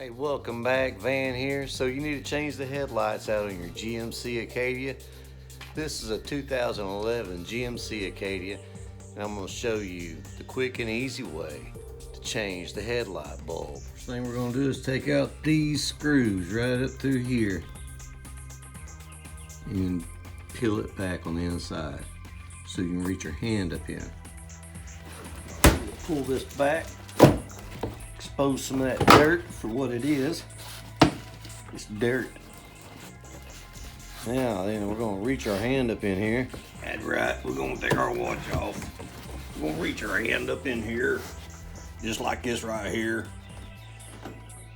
Hey, welcome back. Van here. So you need to change the headlights out on your GMC Acadia. This is a 2011 GMC Acadia, and I'm going to show you the quick and easy way to change the headlight bulb. First thing we're going to do is take out these screws right up through here and peel it back on the inside so you can reach your hand up in. Pull this back. Expose some of that dirt for what it is. It's dirt. Now then, we're going to reach our hand up in here. That's right, we're going to take our watch off. We're going to reach our hand up in here, just like this right here.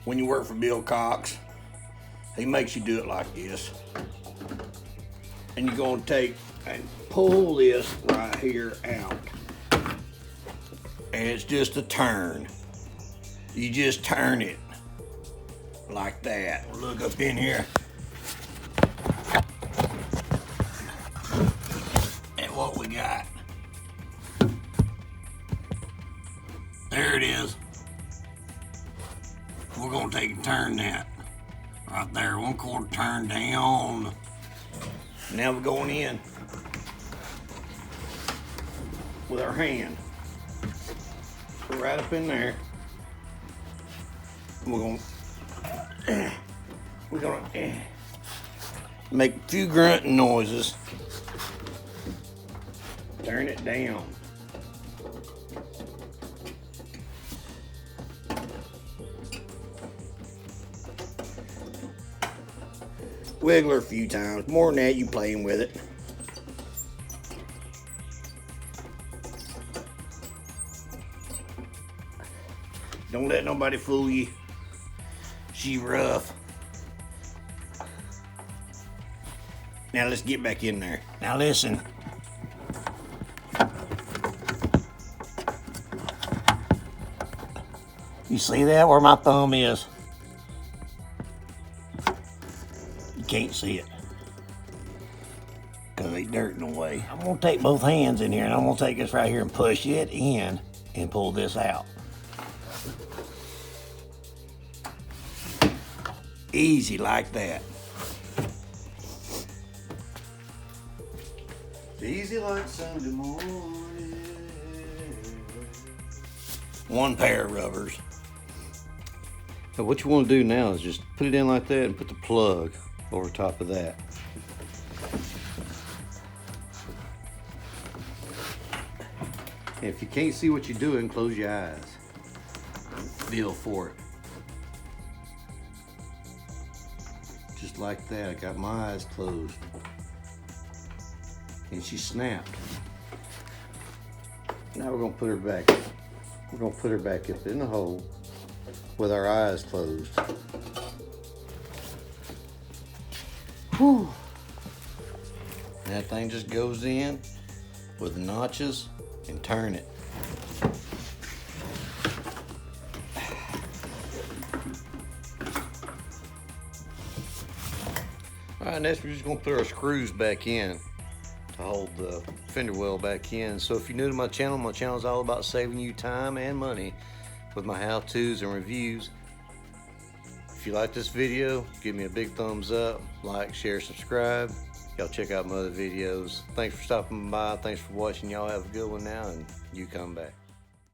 When you work for Bill Cox, he makes you do it like this. And you're going to take and pull this right here out. And it's just a turn. You just turn it like that. Look up in here at what we got. There it is. We're gonna take and turn that right there, 1/4 turn down. Now we're going in with our hand. Right up in there. We're gonna make a few grunting noises. Turn it down. Wiggle her a few times. More than that, you playing with it. Don't let nobody fool you. She's rough. Now let's get back in there. Now listen. You see that where my thumb is? You can't see it because there's dirt in the way. I'm gonna take both hands in here and I'm gonna take this right here and push it in and pull this out. Easy like that. Easy like Sunday morning. One pair of rubbers. So what you want to do now is just put it in like that and put the plug over top of that. And if you can't see what you're doing, close your eyes. Feel for it. Just like that. I got my eyes closed. And she snapped. Now we're gonna put her back. We're gonna put her back up in the hole with our eyes closed. Whew. And that thing just goes in with the notches and turn it. Alright, next we're just going to put our screws back in to hold the fender well back in. So if you're new to my channel is all about saving you time and money with my how-tos and reviews. If you like this video, give me a big thumbs up, like, share, subscribe. Y'all check out my other videos. Thanks for stopping by. Thanks for watching. Y'all have a good one now, and you come back.